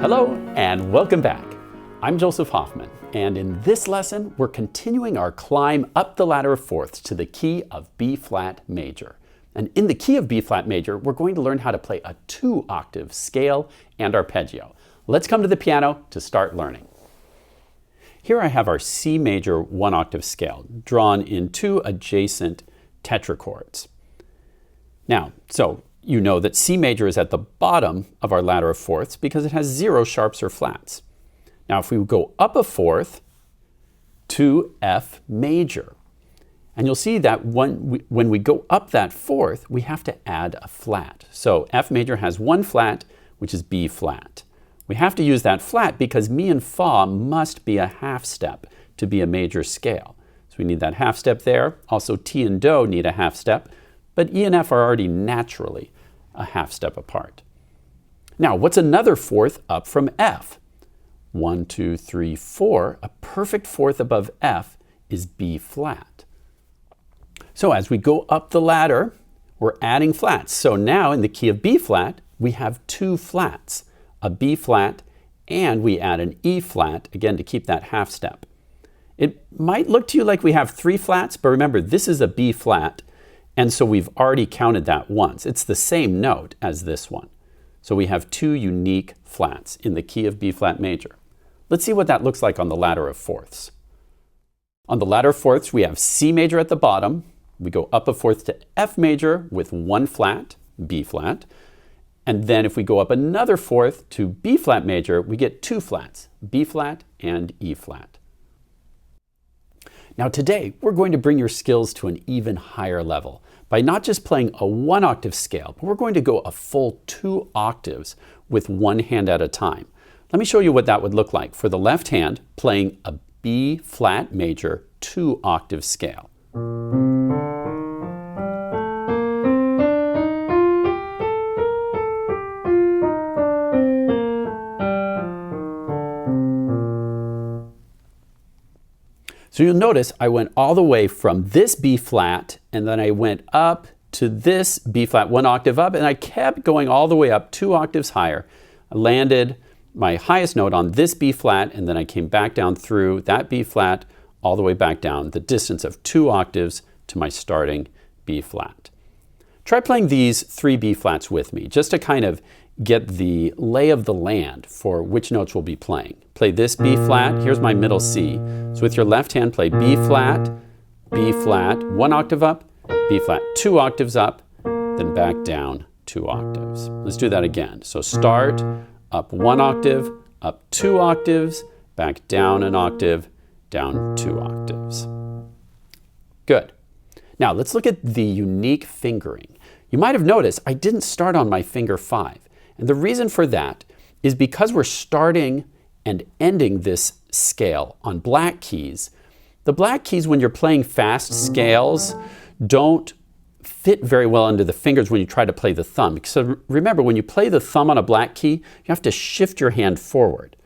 Hello and welcome back. I'm Joseph Hoffman, and in this lesson we're continuing our climb up the ladder of fourths to the key of B flat major. And in the key of B flat major, we're going to learn how to play a 2-octave scale and arpeggio. Let's come to the piano to start learning. Here I have our C major 1-octave scale drawn in 2 adjacent tetrachords. Now, so you know that C major is at the bottom of our ladder of fourths because it has 0 sharps or flats. Now if we go up a fourth to F major, and you'll see that when we go up that fourth, we have to add a flat. So F major has 1 flat, which is B flat. We have to use that flat because Mi and Fa must be a half step to be a major scale. So we need that half step there. Also T and Do need a half step, but E and F are already naturally a half step apart. Now, what's another fourth up from F? 1, 2, 3, 4. A perfect fourth above F is B flat. So as we go up the ladder, we're adding flats. So now in the key of B flat, we have 2 flats, a B flat, and we add an E flat, again to keep that half step. It might look to you like we have 3 flats, but remember this is a B flat, and so we've already counted that once. It's the same note as this one. So we have 2 unique flats in the key of B flat major. Let's see what that looks like on the ladder of fourths. On the ladder of fourths, we have C major at the bottom. We go up a fourth to F major with 1 flat, B flat. And then if we go up another fourth to B flat major, we get 2 flats, B flat and E flat. Now today, we're going to bring your skills to an even higher level by not just playing a 1-octave scale, but we're going to go a full 2 octaves with 1 hand at a time. Let me show you what that would look like for the left hand playing a B flat major 2-octave scale. So you'll notice I went all the way from this B flat and then I went up to this B flat 1 octave up, and I kept going all the way up 2 octaves higher. I landed my highest note on this B flat, and then I came back down through that B flat all the way back down the distance of 2 octaves to my starting B flat. Try playing these 3 B flats with me just to kind of get the lay of the land for which notes we'll be playing. Play this B flat, here's my middle C. So with your left hand play B flat, 1 octave up, B flat 2 octaves up, then back down 2 octaves. Let's do that again. So start, up 1 octave, up 2 octaves, back down an octave, down 2 octaves. Good. Now let's look at the unique fingering. You might have noticed I didn't start on my finger 5. And the reason for that is because we're starting and ending this scale on black keys. The black keys, when you're playing fast scales, don't fit very well under the fingers when you try to play the thumb. So remember, when you play the thumb on a black key, you have to shift your hand forward.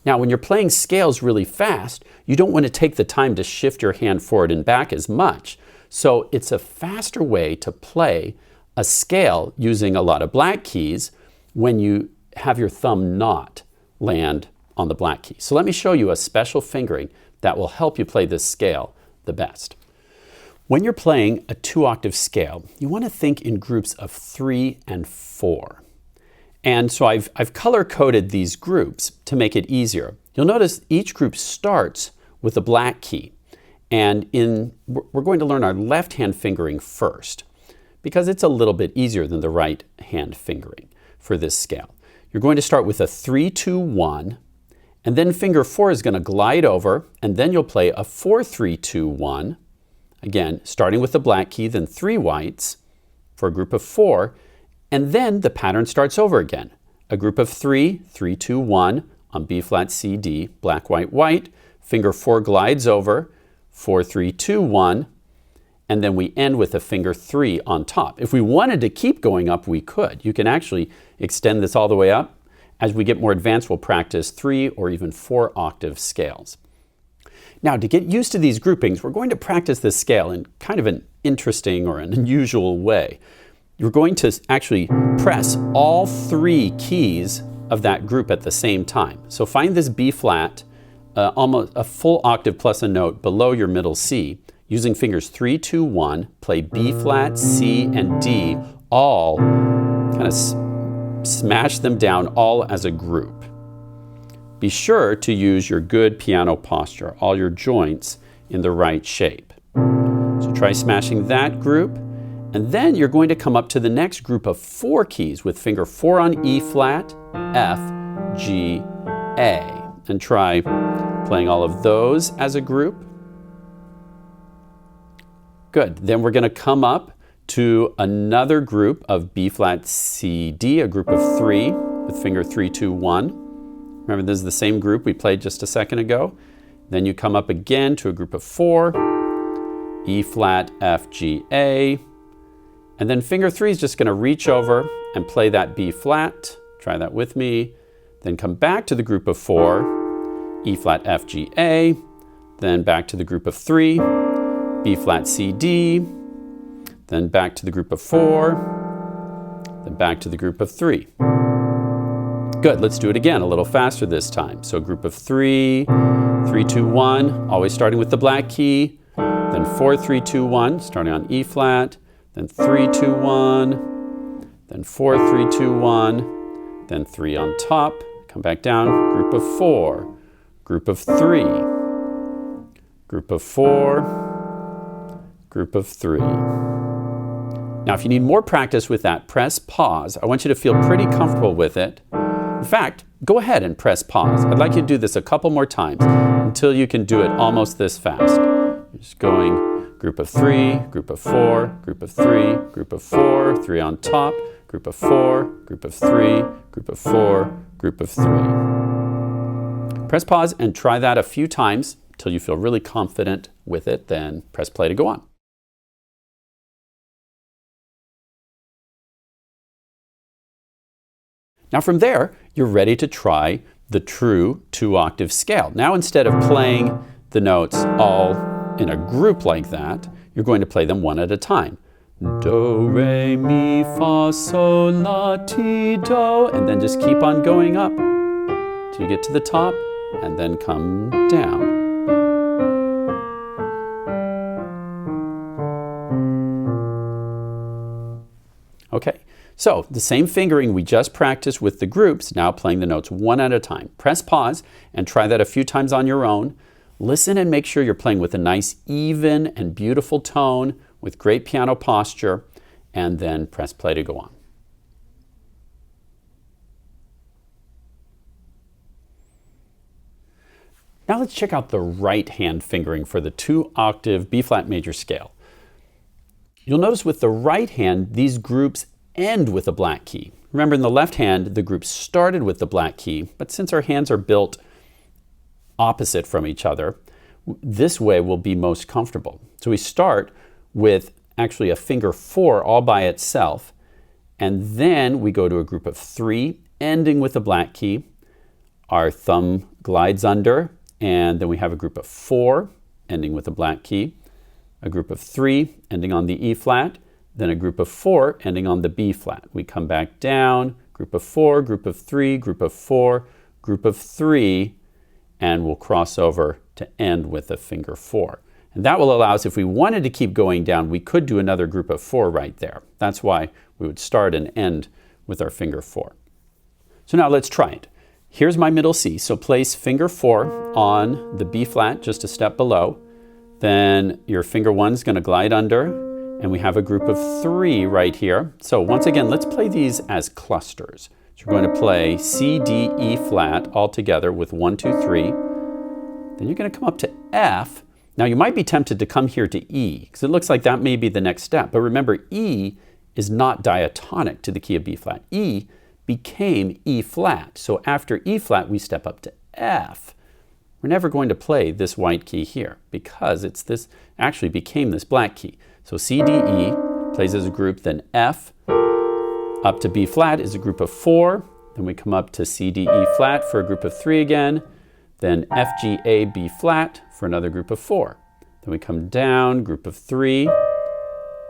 Now, when you're playing scales really fast, you don't want to take the time to shift your hand forward and back as much. So it's a faster way to play a scale using a lot of black keys when you have your thumb not land on the black key. So let me show you a special fingering that will help you play this scale the best. When you're playing a 2-octave scale, you want to think in groups of 3 and 4. And so I've color-coded these groups to make it easier. You'll notice each group starts with a black key. And we're going to learn our left hand fingering first because it's a little bit easier than the right hand fingering for this scale. You're going to start with a 3, 2, 1, and then finger 4 is going to glide over, and then you'll play a 4, 3, 2, 1. Again, starting with the black key, then 3 whites for a group of 4, and then the pattern starts over again. A group of 3, 3, 2, 1 on B flat, C, D, black, white, white. Finger 4 glides over, 4, 3, 2, 1, and then we end with a finger 3 on top. If we wanted to keep going up, we could. You can actually extend this all the way up. As we get more advanced, we'll practice 3 or even 4 octave scales. Now, to get used to these groupings, we're going to practice this scale in kind of an interesting or an unusual way. You're going to actually press all 3 keys of that group at the same time. So find this B flat, almost a full octave plus a note below your middle C. Using fingers 3, 2, 1, play B flat, C, and D, all kind of smash them down all as a group. Be sure to use your good piano posture, all your joints in the right shape. So try smashing that group, and then you're going to come up to the next group of 4 keys with finger 4 on E flat, F, G, A, and try playing all of those as a group. Good. Then we're going to come up to another group of B flat, C, D, a group of 3 with finger 3, 2, 1. Remember, this is the same group we played just a second ago. Then you come up again to a group of 4, E flat, F, G, A. And then finger 3 is just going to reach over and play that B flat. Try that with me. Then come back to the group of 4, E flat, F, G, A. Then back to the group of 3, B flat, C, D. Then back to the group of 4. Then back to the group of 3. Good, let's do it again, a little faster this time. So group of 3, 3, 2, 1, always starting with the black key. Then 4, 3, 2, 1, starting on E flat. Then 3, 2, 1. Then 4, 3, 2, 1. Then 3 on top. Come back down, group of 4. Group of 3. Group of 4. Group of 3. Now, if you need more practice with that, press pause. I want you to feel pretty comfortable with it. In fact, go ahead and press pause. I'd like you to do this a couple more times until you can do it almost this fast. You're just going group of 3, group of 4, group of 3, group of 4, 3 on top, group of 4, group of 3, group of 4, group of 3. Press pause and try that a few times until you feel really confident with it. Then press play to go on. Now from there, you're ready to try the true 2-octave scale. Now instead of playing the notes all in a group like that, you're going to play them one at a time. Do, re, mi, fa, sol, la, ti, do, and then just keep on going up till you get to the top and then come down. Okay. So the same fingering we just practiced with the groups, now playing the notes one at a time. Press pause and try that a few times on your own. Listen and make sure you're playing with a nice, even and beautiful tone with great piano posture, and then press play to go on. Now let's check out the right hand fingering for the 2-octave B-flat major scale. You'll notice with the right hand, these groups end with a black key. Remember, in the left hand, the group started with the black key, but since our hands are built opposite from each other, this way will be most comfortable. So we start with actually a finger 4 all by itself, and then we go to a group of 3, ending with a black key. Our thumb glides under, and then we have a group of 4, ending with a black key, a group of 3, ending on the E flat, then a group of 4 ending on the B flat. We come back down, group of 4, group of 3, group of 4, group of 3, and we'll cross over to end with a finger 4. And that will allow us, if we wanted to keep going down, we could do another group of 4 right there. That's why we would start and end with our finger 4. So now let's try it. Here's my middle C. So place finger 4 on the B flat just a step below. Then your finger 1 is going to glide under. And we have a group of 3 right here. So once again, let's play these as clusters. So we're going to play C, D, E flat all together with 1, 2, 3. Then you're going to come up to F. Now you might be tempted to come here to E, because it looks like that may be the next step. But remember, E is not diatonic to the key of B flat. E became E flat. So after E flat, we step up to F. We're never going to play this white key here because it's this actually became this black key. So C, D, E plays as a group, then F up to B flat is a group of 4. Then we come up to C, D, E flat for a group of 3 again. Then F, G, A, B flat for another group of 4. Then we come down, group of 3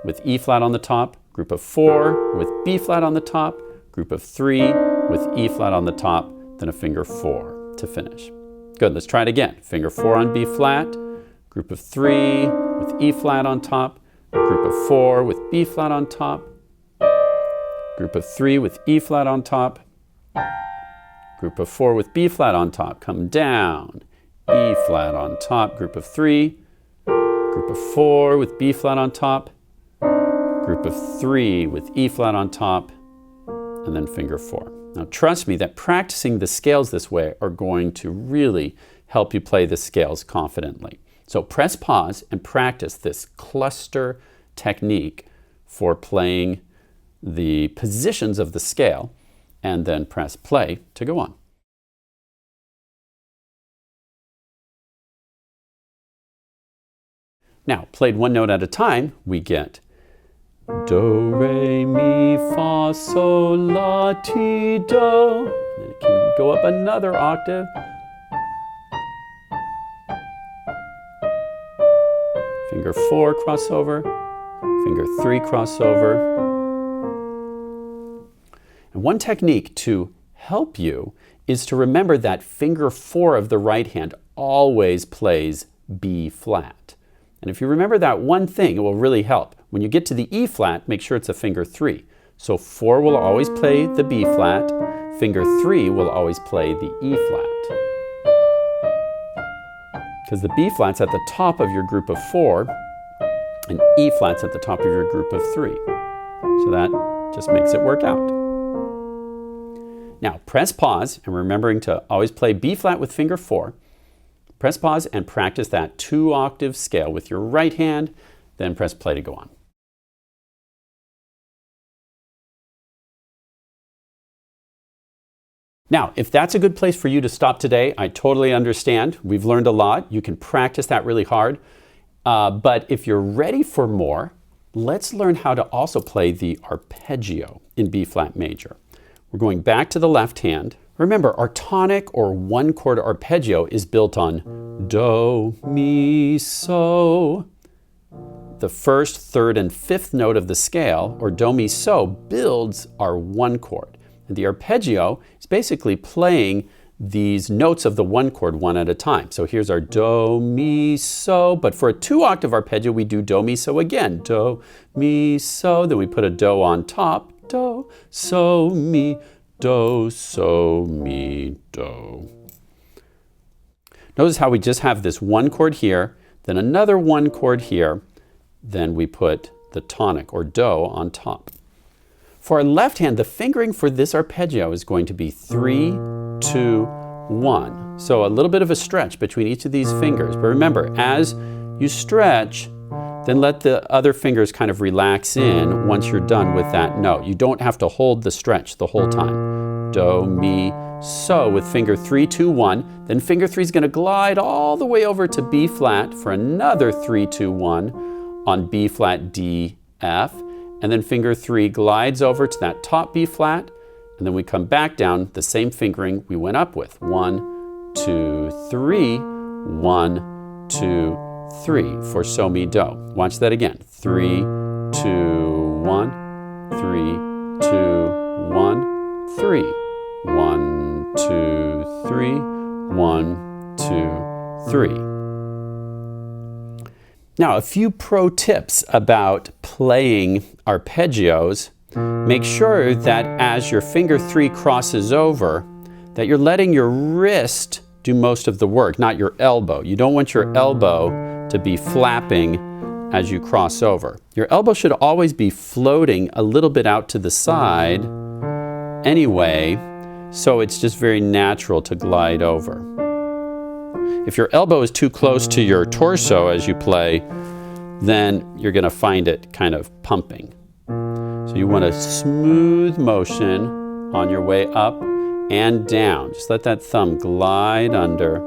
with E flat on the top, group of 4 with B flat on the top, group of 3, with E flat on the top, then a finger 4 to finish. Good, let's try it again. Finger 4 on B flat, group of 3 with E flat on top, group of 4 with B flat on top, group of 3 with E flat on top, group of 4 with B flat on top, come down, E flat on top, group of 3, group of 4 with B flat on top, group of 3 with E flat on top, and then finger 4. Now trust me that practicing the scales this way are going to really help you play the scales confidently. So press pause and practice this cluster technique for playing the positions of the scale, and then press play to go on. Now, played one note at a time, we get do, re, mi, fa, sol, la, ti, do. And it can go up another octave. Finger 4 crossover, finger 3 crossover. And one technique to help you is to remember that finger 4 of the right hand always plays B flat. And if you remember that one thing, it will really help. When you get to the E flat, make sure it's a finger 3. So 4 will always play the B flat, finger 3 will always play the E flat. Because the B flat's at the top of your group of 4, and E flat's at the top of your group of 3. So that just makes it work out. Now press pause, and remembering to always play B flat with finger 4. Press pause and practice that 2-octave scale with your right hand, then press play to go on. Now, if that's a good place for you to stop today, I totally understand. We've learned a lot. You can practice that really hard. But if you're ready for more, let's learn how to also play the arpeggio in B flat major. We're going back to the left hand. Remember, our tonic or one-chord arpeggio is built on do, mi, so. The first, third, and fifth note of the scale, or do, mi, so, builds our one chord. And the arpeggio is basically playing these notes of the one chord one at a time. So here's our do, mi, so, but for a 2-octave arpeggio, we do do, mi, so again. Do, mi, so, then we put a do on top. Do, so, mi, do, so, mi, do. Notice how we just have this one chord here, then another one chord here, then we put the tonic or do on top. For our left hand, the fingering for this arpeggio is going to be 3, 2, 1. So a little bit of a stretch between each of these fingers. But remember, as you stretch, then let the other fingers kind of relax in once you're done with that note. You don't have to hold the stretch the whole time. Do, mi, so with finger 3, 2, 1. Then finger 3 is going to glide all the way over to B flat for another 3, 2, 1 on B flat, D, F. And then finger 3 glides over to that top B flat. And then we come back down the same fingering we went up with. 1, 2, 3, 1, 2, 3 for so, mi, do. Watch that again. 3, 2, 1, 3, 2, 1, 3. 1, 2, 3, 1, 2, 3. Now, a few pro tips about playing arpeggios. Make sure that as your finger 3 crosses over, that you're letting your wrist do most of the work, not your elbow. You don't want your elbow to be flapping as you cross over. Your elbow should always be floating a little bit out to the side anyway, so it's just very natural to glide over. If your elbow is too close to your torso as you play, then you're going to find it kind of pumping. So you want a smooth motion on your way up and down. Just let that thumb glide under.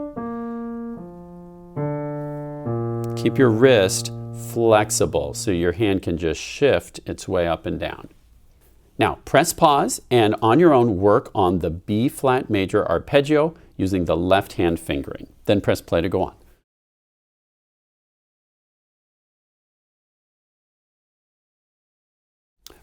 Keep your wrist flexible so your hand can just shift its way up and down. Now, press pause and on your own work on the B flat major arpeggio using the left hand fingering. Then press play to go on.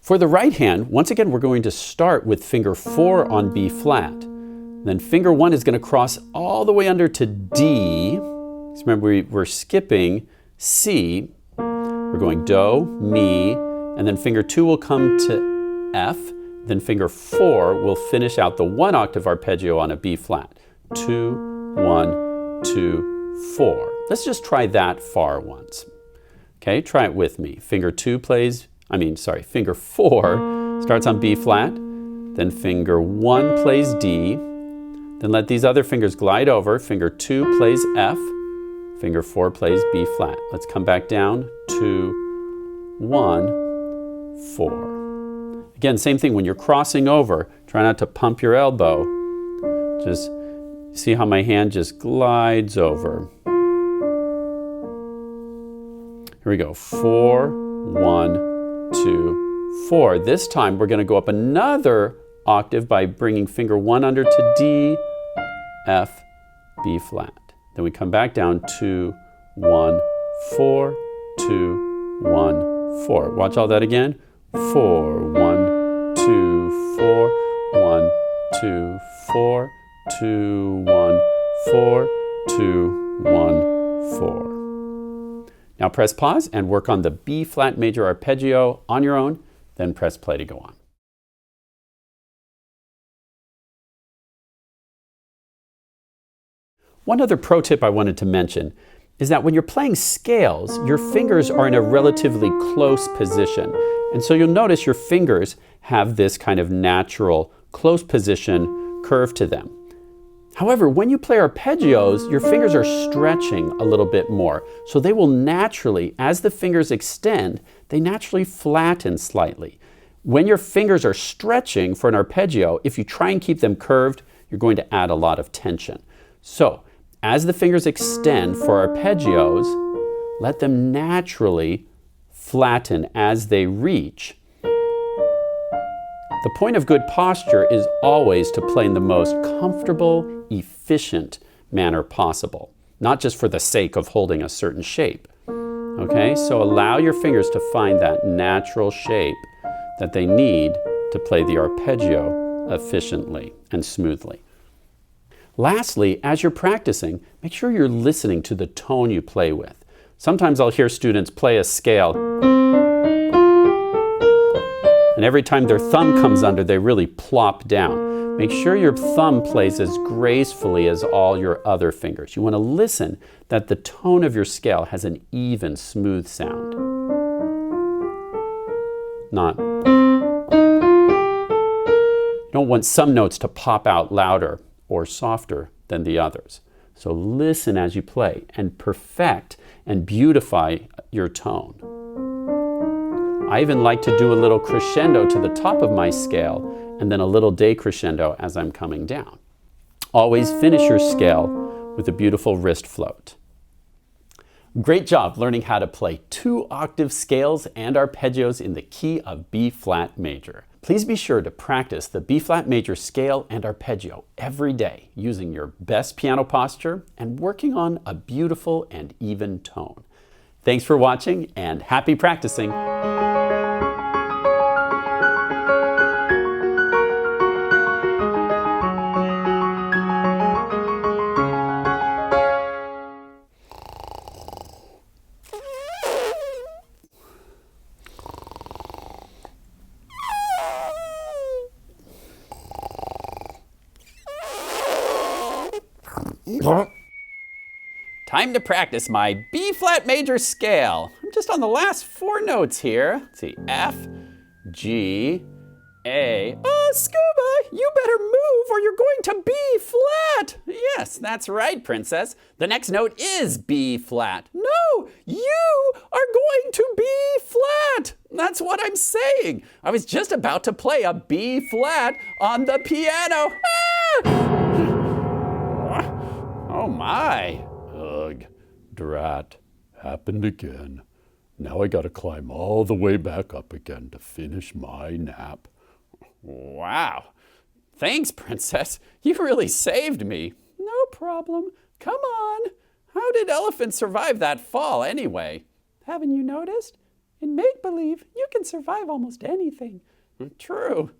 For the right hand, once again, we're going to start with finger 4 on B flat. Then finger 1 is going to cross all the way under to D. So remember, we're skipping C. We're going Do, Mi, and then finger 2 will come to F. Then finger 4 will finish out the 1 octave arpeggio on a B flat. 2, 1, 2, 4. Let's just try that far once. Okay, try it with me. Finger 4 starts on B flat, then finger 1 plays D, then let these other fingers glide over. Finger 2 plays F, finger 4 plays B flat. Let's come back down. 2, 1, 4. Again, same thing when you're crossing over. Try not to pump your elbow. Just see how my hand just glides over. Here we go. 4, 1, 2, 4. This time we're going to go up another octave by bringing finger 1 under to D, F, B flat. Then we come back down. 2, 1, 4, 2, 1, 4. Watch all that again. 4, 1, 2, 4, 1, 2, 4, 2, 1, 4, 2, 1, 4. Now press pause and work on the B flat major arpeggio on your own, then press play to go on. One other pro tip I wanted to mention is that when you're playing scales, your fingers are in a relatively close position. And so you'll notice your fingers have this kind of natural close position curve to them. However, when you play arpeggios, your fingers are stretching a little bit more. So they will naturally, as the fingers extend, they naturally flatten slightly. When your fingers are stretching for an arpeggio, if you try and keep them curved, you're going to add a lot of tension. So, as the fingers extend for arpeggios, let them naturally flatten as they reach. The point of good posture is always to play in the most comfortable, efficient manner possible, not just for the sake of holding a certain shape. Okay, so allow your fingers to find that natural shape that they need to play the arpeggio efficiently and smoothly. Lastly, as you're practicing, make sure you're listening to the tone you play with. Sometimes I'll hear students play a scale, and every time their thumb comes under, they really plop down. Make sure your thumb plays as gracefully as all your other fingers. You want to listen that the tone of your scale has an even, smooth sound. Not. You don't want some notes to pop out louder or softer than the others. So listen as you play and perfect and beautify your tone. I even like to do a little crescendo to the top of my scale and then a little decrescendo as I'm coming down. Always finish your scale with a beautiful wrist float. Great job learning how to play 2-octave scales and arpeggios in the key of B flat major. Please be sure to practice the B flat major scale and arpeggio every day using your best piano posture and working on a beautiful and even tone. Thanks for watching and happy practicing! Time to practice my B flat major scale. I'm just on the last 4 notes here. Let's see, F, G, A. Oh, Scuba, you better move or you're going to B flat. Yes, that's right, Princess. The next note is B flat. No, you are going to B flat. That's what I'm saying. I was just about to play a B flat on the piano. Ah! Oh my. Ugh, drat, happened again. Now I gotta climb all the way back up again to finish my nap. Wow, thanks, Princess. You really saved me. No problem. Come on. How did elephants survive that fall anyway? Haven't you noticed? In make-believe, you can survive almost anything. True.